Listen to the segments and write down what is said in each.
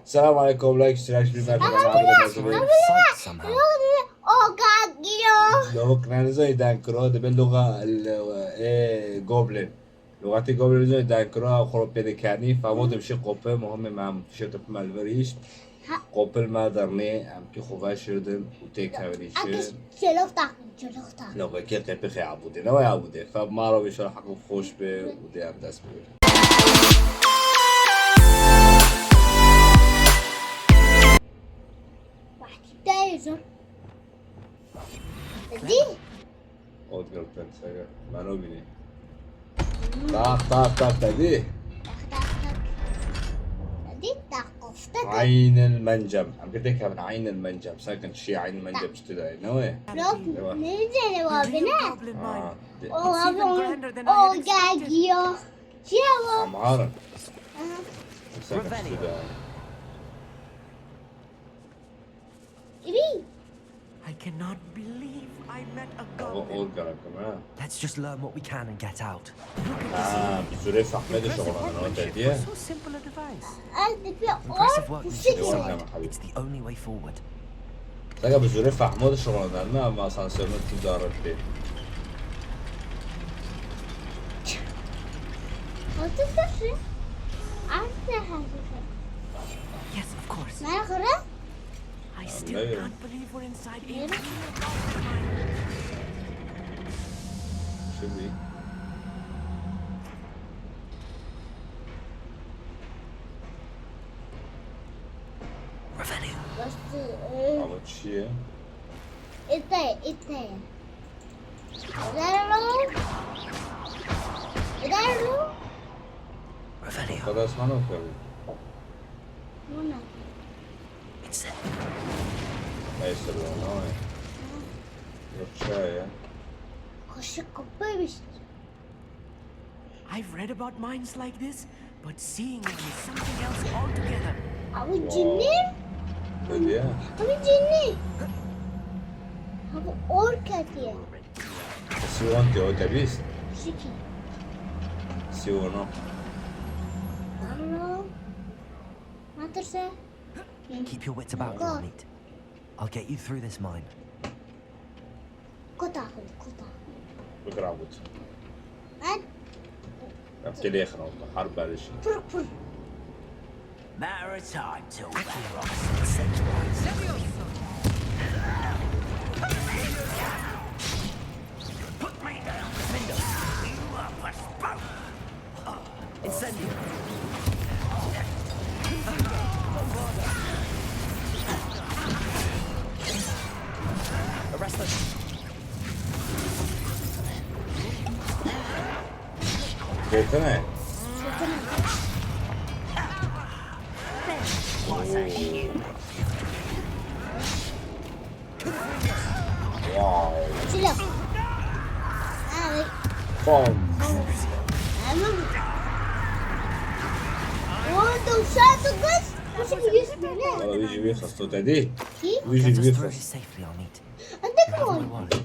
السلام عليكم. لايك اشتراك في لغة كنانزوي دانكرو ده باللغة جوبلين لغتي جوبلين زوي دانكرو خروب بيدكاني فمود بشي قوبل مهم مع مفشت مالفريش قوبل ما درني أم كي خوفا شردن وتيك هاوريش لو بكي قيبي خي عبودي نوي عبودي فما رو بيشور حقو خوش بي ودي أم داس بي دي Od grattan svega. Ma novine. Tak, دي. دي تاقفتك عين المنجم. عم قلت لك من عين المنجم. ساكن شي عين المنجم اشتدى. نوي. لو نرجع لوابنا دي. او جاجيو شيو عمارة. ساكن اشتدى. إبي I cannot believe I met a goblin. Od grattan. Let's just learn what we can and get out. بسوري فحمد شغلنا أنا وتديه. So simple a device. أنت في Impressive work, أور Lucius. It's the only way forward. لقى بسوري فحمد شغلنا أنا ما سانسرنا تجارة بيه. وتفرش عارفة Yes, of course. ما أخره I still can't believe we're inside a real شو بي؟ Revelio. بس عملت شيء. إنتي دارو Revelio. خلاص ما نوكل. هنا It's it. ما يصيرون هاي. رشاية. خش القبة بس I've read about mines like this, but seeing them is something else altogether. أبو الجنين بديه. أبو الجنين أبو أوركاتيا سيوان تي أوتابيس. شكي سيوانو. الله ما ترسى Keep your wits about you, Amit. I'll get you through this mine. قطع بكرة عبود. أنت أبكي ليه خلاص حرب على شيء. فرق Matter of time till Incendio. Arrest them. جيتنا. واو. شلو هذا بوم. وانت وشاتو بس وش بيسمع والله بيجي بيخلص تو تدي. كيف بيجي Get us through بيخلص. this safely, Amit. انت You have my كمان word.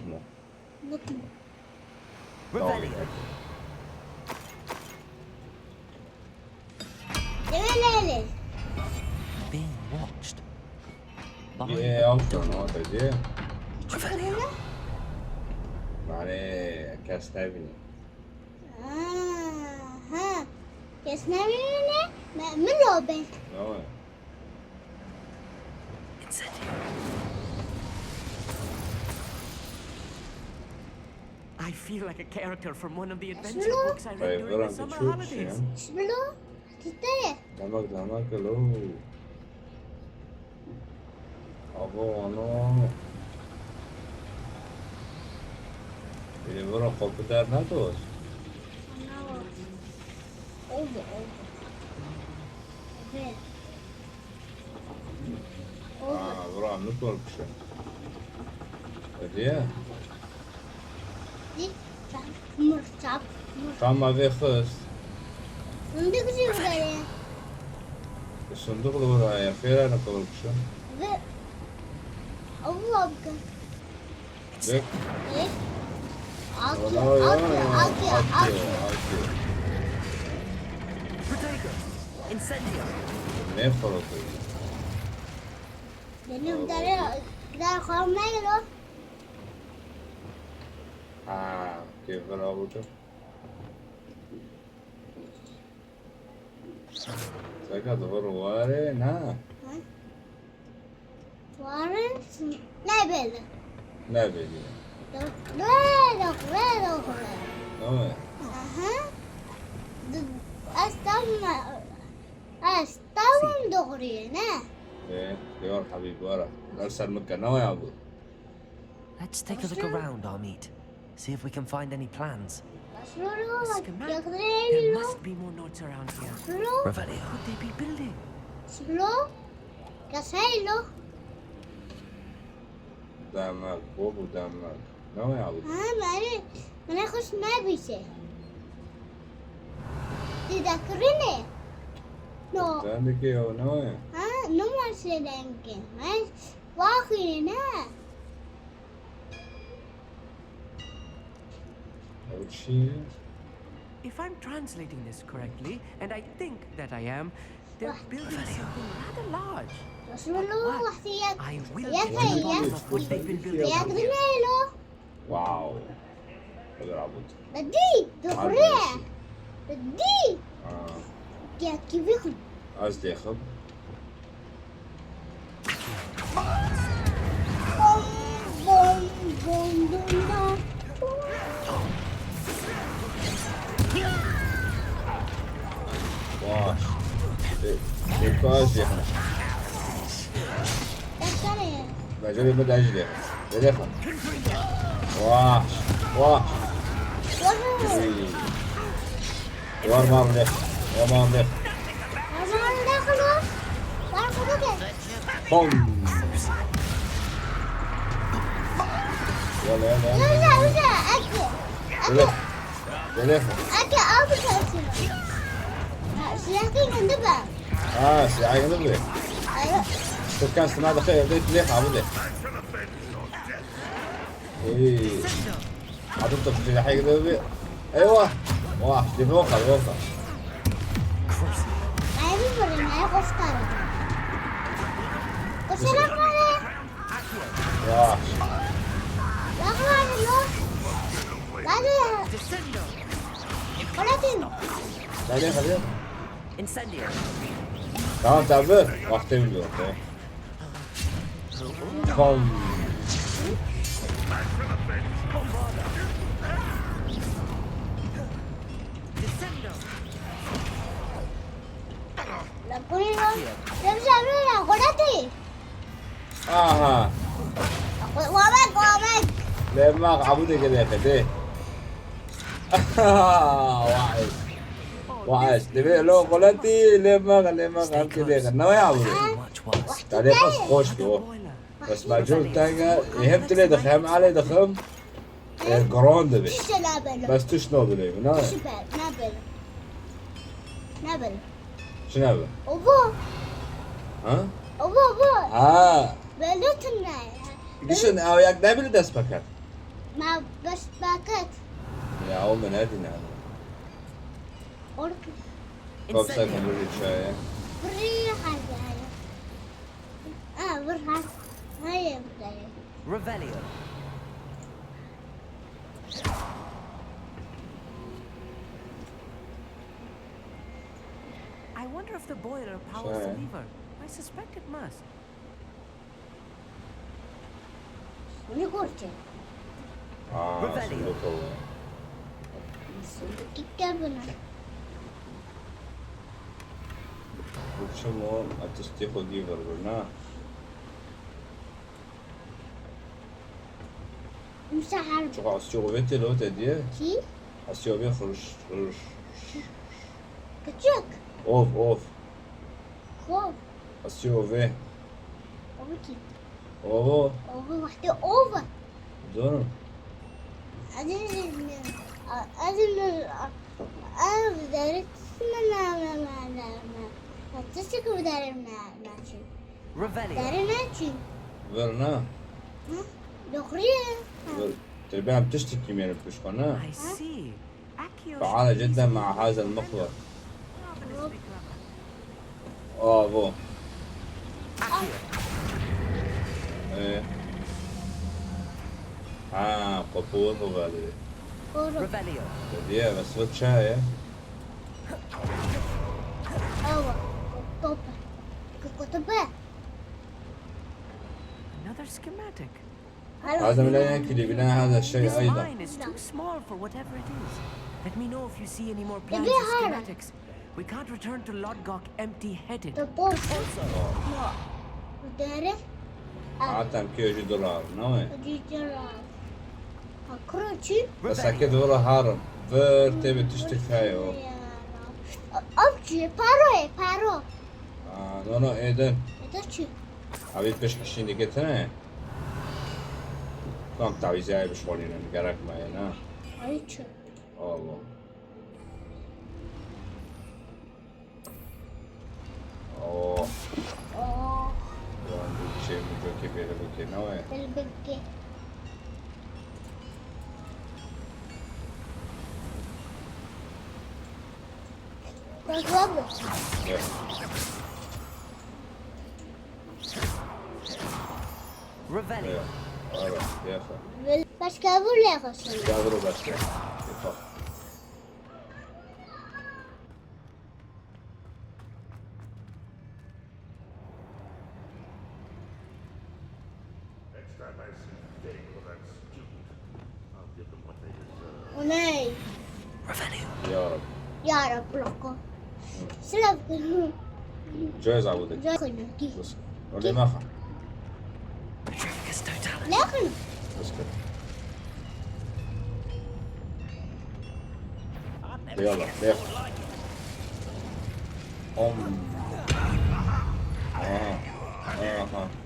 نطمو Revelio. ليه Being watched. يا أكتر نوع تدي. Revelio. معناه كاس تابني. ها يسمعوني من روبن نوع. Incendio. I feel like a character from one of the adventure Hello? books I read طيب during غير the عم summer تشوف holidays. شيء. شبلو تتايه دمك لو. أبو أنا. اللي برا خوب دار ناتوس. اوبا برا عم نطول بشيء. بديه. دي مرتب فما في خص. عندك شو غيره الصندوق اللي ورايا فيها أنا قبل بشيء. الله بك ليك. ايه اكي والله اكي اكي أوكي. Protego. Incendio. منين فرطوا؟ لأنهم دار خام ما يلو. كيف بلعبوته؟ سكت غرواري نا وارن لا بيلا. لا بيجي لا. نوي أها. أستوم دغري نا. ايه يور حبيبي ورا ارسل مكة نوي يا ابو Let's take a look around, Amit. See if we can find any plans. شلو Schematic. يقدرين There له. must be more notes around here. شلو Revelio. Could they be building? شلو كسيلو. دامك بوبو دامك نوي يا ابو ما نخش ما بيشه. تذكرني. نو. عندك ايه نوي نو ما سيدنكن. ما واخينا. اول شيء If I'm translating this correctly, and I think that I am, they're building something rather large. شلو وحسيك. I will يا get خي to the يا. bottom of what they've been building down يقدرين here. له. واو اقدر عبود بدي دغري. بدي. يا كيف يخل. قصدي ياخذ بوم بوم بوم بوم. واش الكاز ياخذ دكتوري. بجري بدي اجري ياخذ واش واش وهو. وار مار ليخ ومار ليخ أنا داخله. داخله. بوم يلا يلا لا يلا لا أكل. يلا يلا أكل أبو كاسي. سياقين عندنا. ساعة نبي أيوة. شوف كان استماع دقيقة بديت ليخ عبود ليخ ايه حطيته في الحقيقة نبي ايوه واحد دي فوقها فوقها ما يبي ما يقفطر. وسلام عليك. واحد لا خلاص لا. لا Descendo. ولا تين. بعدين خلينا Incendio. تمام تعبر وقت يمدو اوكي بوم Descendo. لا كونينا. تمشي علينا قلتي. اها وامك. لما عبودي كده كده واحد واحد تبي لو قلتي لما هم كده نو يا عبودي Much worse. تعالي خش خوش بو Boiler. بس معجون تانجا يهمت لي دخم علي دخم قرون دبي ايش نابل. بس تشنو بلي من ايش نابل. نابل. شنو هذا؟ أبو. ها؟ أبو. بلوتنا. قشن او ياك دابل داس باكات ما بس باكت. يا او من هذه نعم أورك. كوب سايكون بريد شاي بري حاجة هاي. برها. هاي بداية. Revelio. I wonder if the boiler powers the Sure. lever. I suspect it must. وني قلت. صندوق هو كتابنا. وشمو اتستيقو جيفر قلنا مسحر. شو اسيوفيتي لو تديه كي. اسيوفي خرش كتشك. اوف خوف. اسيوفي أوكي. اوه أوفر واحدة أوفر. دون أنا بدرت ما تسكت بدار ماشي. Revelio. دار ماشي. فيرنا دغرية. تبي عم تشتكي من البشقنا I see. Accio. فعالة جدا مع هذا المقبر برافو. Accio. ايه. قبول وغالي. برو Revelio. بديه بس وتشاية. أوه قطبة قطبة Another schematic. هذا من لا يمكن لبناء هذا الشيء This أيضا. mine is too small for whatever it is. Let me know if you see any more Maybe plans or higher. schematics. We can't return to Lodgok empty-headed. تبوس ما وداره عطم كيو $1 نوي. جيجرا أكروتشي بس أكيد ورا هارم. تبي تشتري هايو. أبجي بارو نو إيدن. إدتشي حبيب بشكشين دقيقتنا. كم تعويزاي بشغلين نقرأك معنا. أيتشي الله. أوه. أوه وعندك شيء مجوكي في البكي نوي. بالبكي بالبكي Revelio. يا أخي. بس كابول يا خسر قادروا بس. يفا. Next time I see Dave or that student, I'll give them what they deserve. وناي Revelio. يا رب. يا رب لكم سلام جايز عبودك. جاي خلوكي بس. ولي ما خا. Petrificus totality. لكن بس كده. يلا ليخ.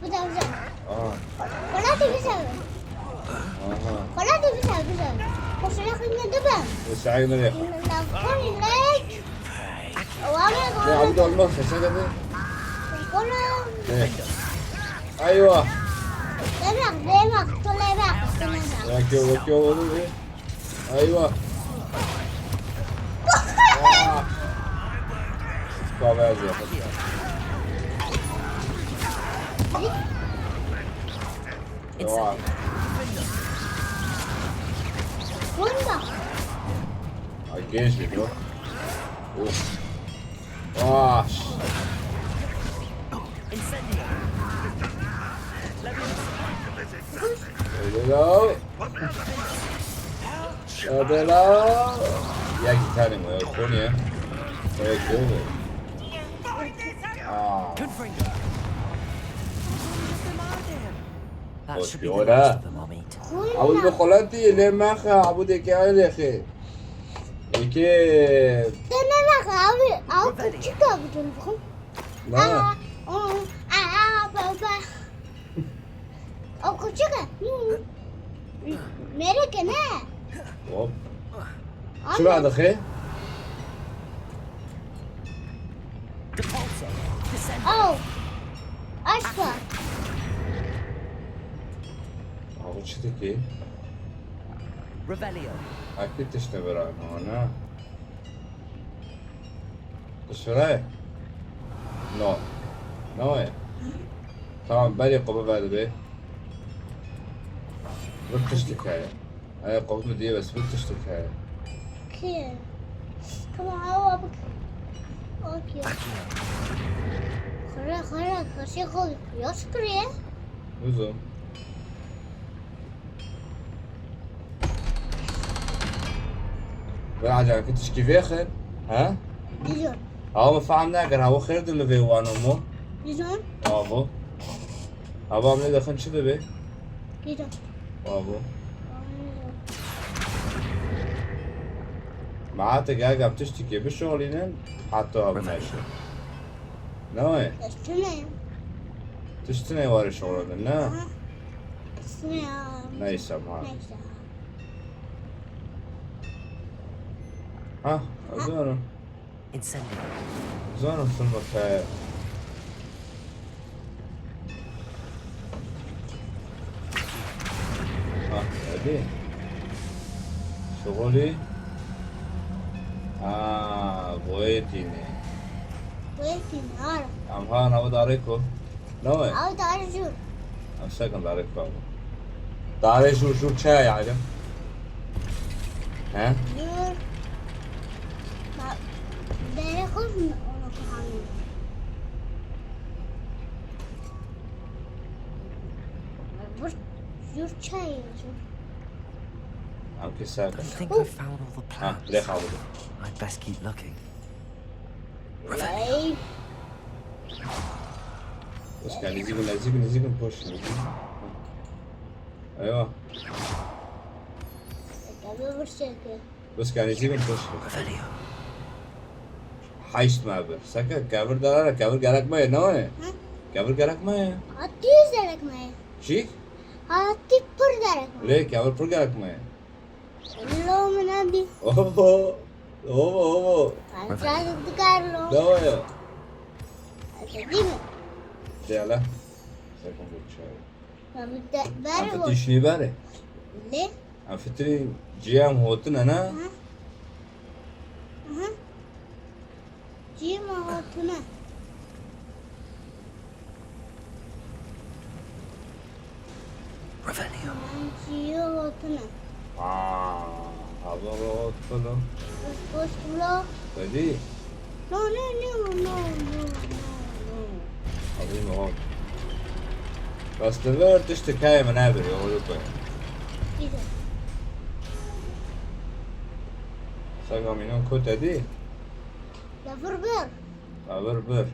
بدأ ولا تبي بس لكن ندبه سعيد ليخ. نقول لك وانا يا عبد الله شو كده؟ نقول ايوه. دمك طلع يا كيو ايوه. طبعا يا اخي. اوعى. وين Against me, bro. Oof. Gosh. Incendio. Hello. Hello. يا جيتاني ما يكون يا. يكون. Confringo. That Pues should be the ahora. last of them I'll meet. عبود بخلاتي ليه ما خا عبود كيان يا اخي. كيف؟ دمك أو كتشي كابتن لا. بابا أو كتشي मेरे के ना اوب. شو بعد اخي؟ Depulso. Descend. أو أشفى عبود شو تكي؟ Revelio. اكيد تشتغل هنا. تشتغل؟ نو. نو. tamam ben Yakup'a verdi be. Wirklich hikaye. Yakup mu diye bas wirklich hikaye. كيف كما هو بك أوكي خلا خشي خود يشكري Uzun. بعد كنت تشكي في خير ها؟ ديزون هو ما فهمنا كان هو خير دل في وانو مو ديزون ابو ابو عملي دخل شو به ديزون ابو معناته قاعد عم تشتكي بالشغلين حتى ابو ماشي نوي استنى تشتني ورا شغلين لا استنى نايس ها نيسا ها زونو Incendio. زونو في المكان هذه شغلي بويتيني ويتي نهار عم هان أبو داريكو نوع أو تعرجو عم سكن داريكو أبو داري شو شاي عجب ها جور داري خوف من أولوك حامل بس جور شاي جور عم كي ساكن I think I've found all the ها plants. ليخ عبده I'd best keep looking. أي بس كان يزيقن بوش أيوة كابل برشاكل بس كان يزيقن بوش Revelio. حيشت معبر سكن كابر دارا كابر قالك ما نوع ها كابر قالك ما هاتي زرق معي شيك هاتي بر زرق معي ليه كابر پر قالك ما لو من أبي اوه أنا جالس تكارلو نوع أتديم ديالا سكن بوش فبدأ عم بارو فتشني باري ليه عم فتري جيام هوتن أنا ها جي ما هاتنا Revelio. جي هاتنا هذا هوتن بس بلا بدي no no no no no no عظيم هون بس تقدر تشتكي منابر يقولوا كويس كده ساقا منون كوتا دي لا برجر بر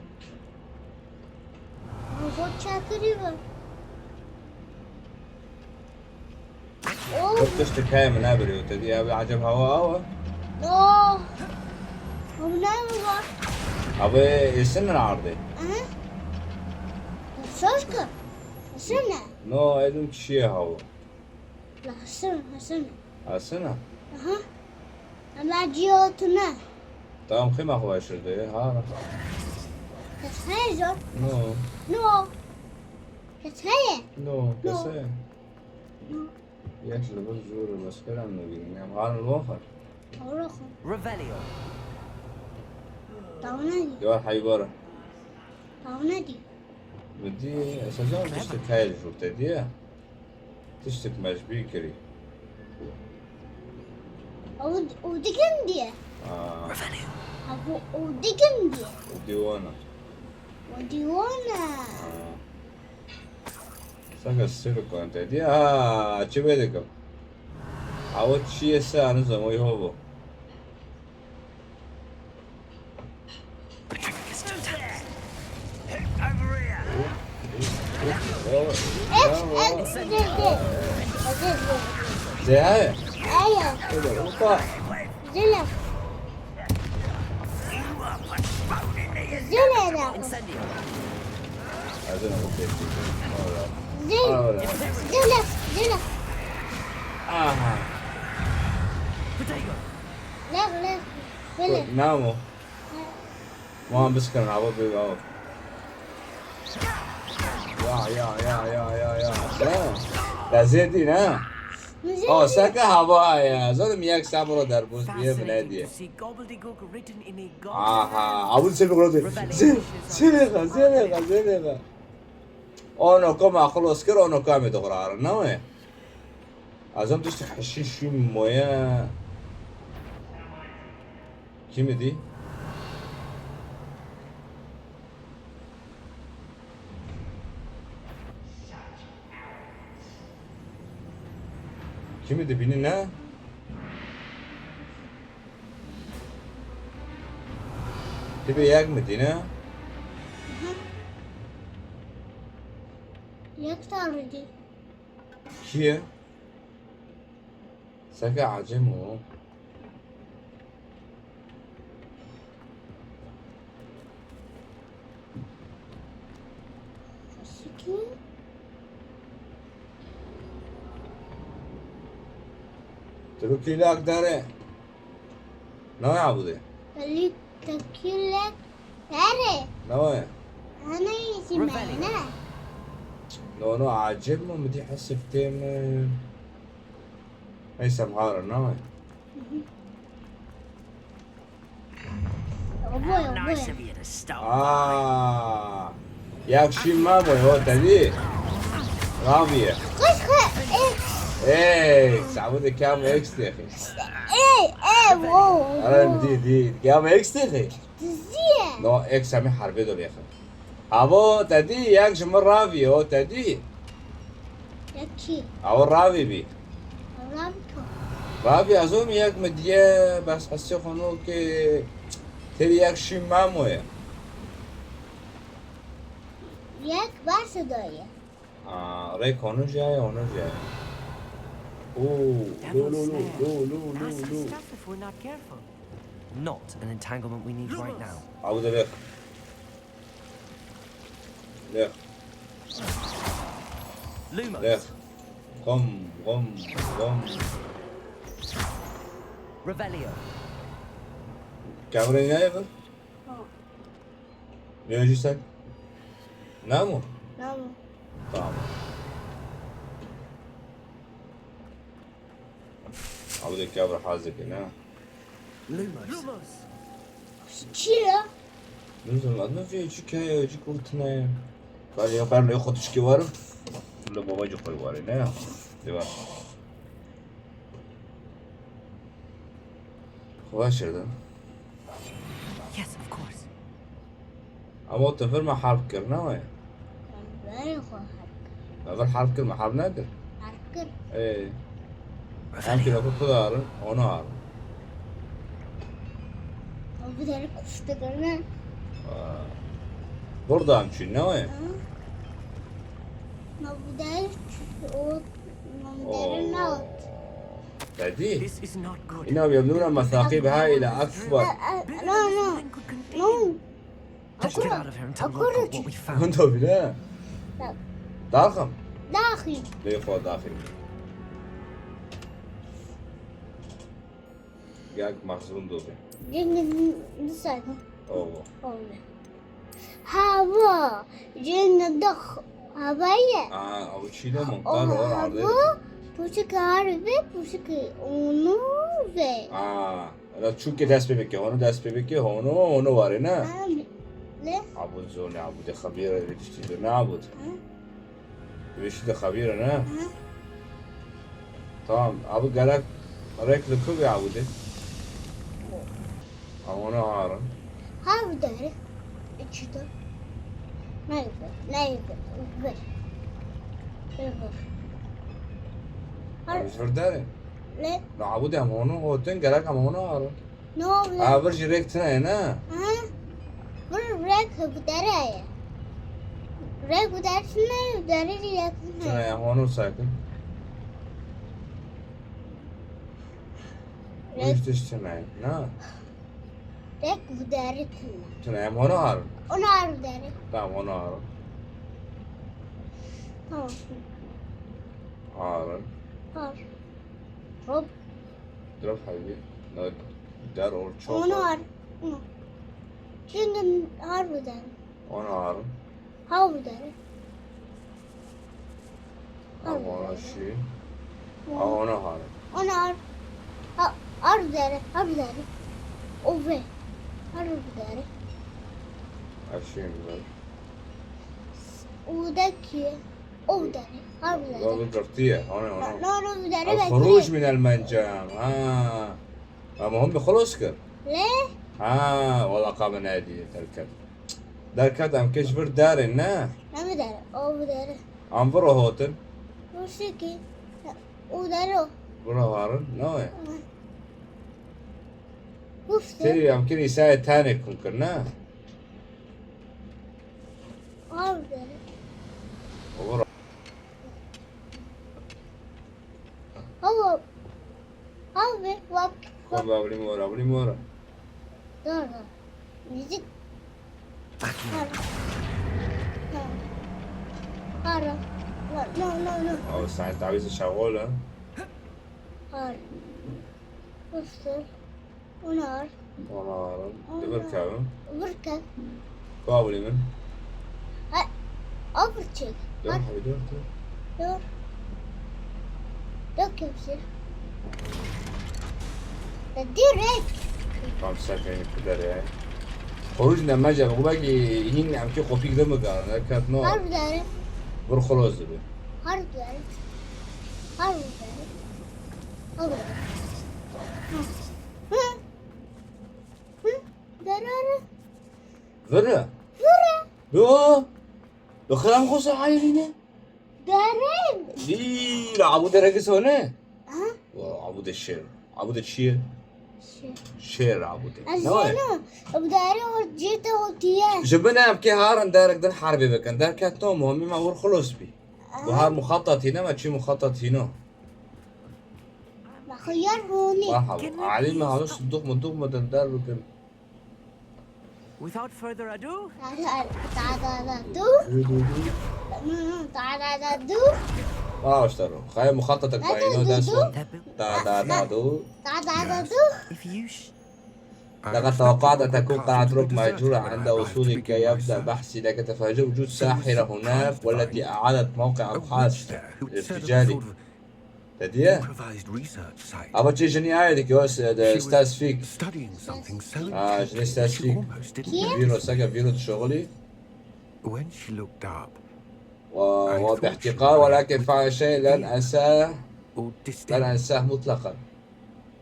هو شاكري بر اوه تشتكي منابر يوتا دي أبي عجب هوا اوه هو نايم بر أبي يسن العرضي اه شاشكا حسنا نو أيدم كشي هوا لا حسنا السنة اها اما جي هاتنا تمام خيمة هو شردي ها كسهاجر نو نو كسهاجر نو نو. كسي ياكل بس زور بس كلام نبي نعم غان الوفر أوروخو Revelio. تاونادي جوار حيبورة تاونادي بدي أساسا تشتك هاي الجوتة دي تشتك مجبي كري وديكندي Revelio. أبو وديكندي وديوانا وديوانا ساقا السيركو أنت دي أتشي بيدكم عود شي الساعة نزل مو يهوبو زي هاي أيوة كده وقع زلف زلف عايزين أقول كيف زلف آها Protego. لا زلف نامو ما عم بسكن العبود بيقعوا يا لا زيدي نا ساكا هوا زول مياك سامرو دربوز بيه Fascinating بنادية to see gobbledygook written in a goblin. عبود سيبك روتي زيلغا اونو كما خلص كرو اونو كامي دغرار نوي عزم تشتك حشيش شو مويا كيمي دي كيمي دي بيننا تبي ياك مدينة يكتر دي كيه ساكا عجمو سكين تلوكي لك داري نوي عبودي اللي تكيلك تاري نوي أنا يسمعنا نو عجبنا مدي حس فتيم اي سمهارة نوي أبوي Nice of you to Stop. يكشي مامو هو تدي رامية خش اكس عبود كام اكس يا اخي ايه واو انا دي كام اكس يا اخي تزيه نو اكس همي حربي دول يا اخي ابو تدي يكش من رافي هو تدي يكشي او رافي بي رامتو رافي ازوم يك مديه بس حسي خونو كي تري يكشي مامو يا يك بس دوية ريك هونو جاي اوه لو لو لو لو لو Has لو some لو stuff if we're not careful. Not an entanglement we need right now. عبود ليخ ليخ Lumos. ليخ غم Revelio. كاميرا نايفر نيجي سك نامو نعم tamam عبود الكاميرا حازك هنا Lumos. شيرا نزل ما في شكاية يجي كوتنا قال يا ياخذ شكي وارم ولا بابا يجي قوي وارم نه ديوار خواشر ده Yes, of course. اما الطفل ما حرب كرنا وين باري خواهد اول حرب كر ما حرب نادر عركر ايه يمكن اكون خضار ونار وبدأ كفتقرنا برضه امشي نوين ما بدأ ما بدأ تعدي This is not good. انهم يبنون مثاقيب هائلة اكبر لا نو Let's get out of here and tell أقول Rocco what we found. وانت بلا لا ضخم داخل ليه فوق داخل جاك محزون دوبي جن نساعد اوه هوا جن ضخ هواية او شيء ده منقار ورا عرضه هوا بوشك عارفة بوشك ونوفي لا تشوكي داس بيبكي هونو وارنا ليه؟ عبود زوني عبود خبيرة اللي تشتري نعبد ليش ده خبيرة نا تمام عبود قالك ريك لكوبي عبودي هونو هارن هاو داري اتشتر نايفة مش فرداري ليه؟ لا عبودي هم هونو هو تين قالك هم هونو هارن نو لا برجي ريك تنا هنا ريك بداري ريك بداري سنة بداري ريك تنا هونو ساكن ليش تشتنا نا ريك بداري تنا هم هونو هارن أنا عارف داري تمام هونو هارن هارن رب درب حبيبي لا دار اور أنا تشوف عارف شنو عارف داري وانا هارن هاو داري هونو شيء هونو هارن أنا عارف عارف داري أوفي عارف داري عشرين بس ودكي أو داري عارف داري ضابط درتيه هون لا داري الخروج من المنجم اما هم خلص كر ليه؟ والله قام نادي تركت دركت ام كشفر داري نا لا داري أو داري ام برو هوتن وشكي وداري برو هارن نوي وفتر تري يمكن يساعد تاني كنا عارف داري وبرو هو وقت قام بابلي مورا دار ميزك هارا لا او ساعة تعويض شغولة هارا وفتر ونار وانا هارن بركب بركب بابلي من أبرتشك دور حبيبي دور كبسر تدي ريك قام ساكن كدر يعني خروجنا ما جا باقي هين عم كي قوبيك دمك انا كانت نوع Harbi derim. بر خلاص دبي Harbi derim. Harbi derim. Harbi derim. Hı. Hı. Derim. فرا Vura. يو لو خلام خوصة عايرينه Derim. دي عبود رقص هنا Ha? عبود الشير عبود الشير Şey. شير عبود نوع Azena. Bu derim ciddi otiye. جبنا بكي هارن دارك دن حربي بكن دار كانت نوم مهمة ما ور خلص بي وهار مخطط هنا ما تشي مخطط هنا بخير هوني. مرحبا علي ما هنص الدغمة دن دار بكن Without further ado, تعال دو. تعال دو. ما اشتروا خاي مخططك باينو داسون that built. تا دو تعال دو. If you sh- لقد توقعت أن تكون قلعة روك مهجورة عند وصولك يبدأ بحثي لك تفاجأ وجود ساحرة هناك والتي أعادت موقع أبحاث الارتجالي تديه improvised research site. أبا تشي جني آيدك يوس She was ستاس فيك studying something so جني intense ستاس she فيك almost didn't Kim? فيرو notice. ساقا فيرو شغلي When she looked up وباحتقار ولكن فعل شيء لن أنساه or لن distant, أنساه مطلقا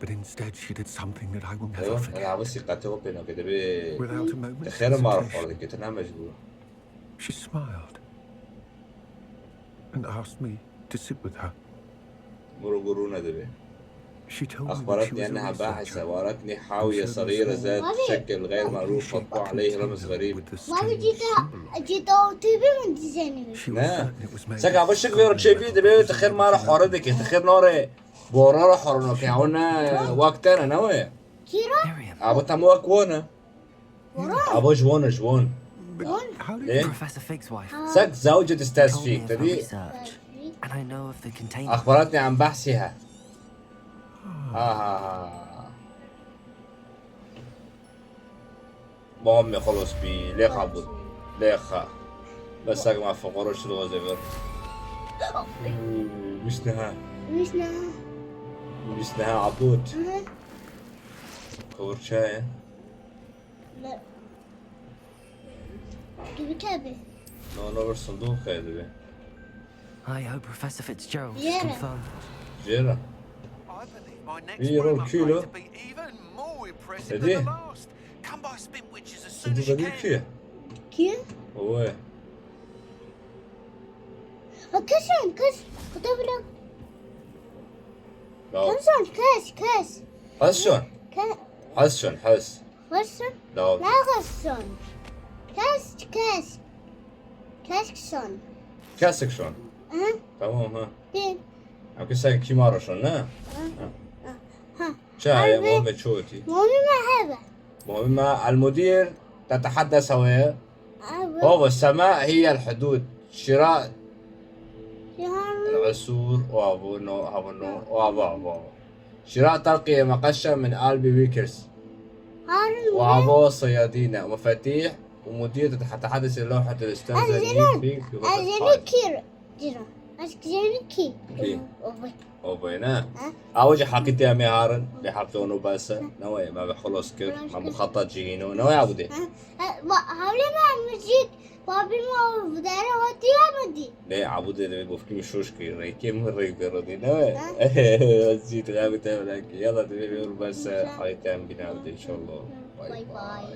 but instead she did something that I will never أيوه forget. أنا بس قاتل بينه كده بي Without a moment's تخيل ما أعرف hesitation, والله كنت أنا مجبور she smiled and asked me to sit with her. مرقرونا دبي She told me that she أخبرتني was a أنها باحثة researcher وأرتني حاوية صغيرة ذات شكل غير معروف مطبوع عليه رمز غريب with the ما strange بجيت symbol. جيت اوتيبي من ديزايني. She was نعم certain it was made سكا of بشك بيرو تشيبي دبي تخير ما راح حوردك تخير نوري بورا حورنا كيعونا وقتنا نوي كيرا Miriam, أبو تمو أكونا أبو جوون But how did إيه Professor Fig's wife, سك زوجة أستاذ told me فيك of her تدي research, and I know of the container. أخبرتني عن بحثها ها مهم خلص بي ليخ عبود ليخ بس سك ما فقروش الوزير مش نها مش نها. مش نها عبود أها. كور شاي لا. كيف كابي. نو بالصندوق يا دبي I hope Professor Fitzgerald Yeah. confirmed. جيرة I believe my next Here, room old kilo. upgrade to be even more impressive Is than it? the last. Come by Spinwitches as soon as صندوق you هذيك can. فيه كيف؟ هو كاس كتب لك لا كاس حسن حسن حس غسن لا لا غسن كاس كاسكسون. كاسك شلون ها تمام ها بين عم كسان كيمارا شلون ها ها شاي عربي. مهمة شوتي مامي ما هذا. مهمة المدير تتحدث وياه أبا. هو السماء هي الحدود شراء يهان. العسور وابو شراء ترقية مقشة من آلبي ويكرز هارن. وعبو صيادين ومفاتيح ومدير تتحدث إلى لوحة الأستاذ أزلون. في أزلي كير. جرا. أزلي كي. كي. أبا. وبينا ها؟ أوجه حقيقة أمي هارن لحقته نوباسة نوي ما بخلص كيف ما مخطط جينو نوي عبودي هاولي ما مجيك بابي ما بداري هاتي يا مدي. ليه عبودي اللي بفكي مشوش كي ريكي من ريك ردي نوي زيت غابي تعمل يلا تبي بس حقيقة أمي بنعبد إن شاء الله باي باي.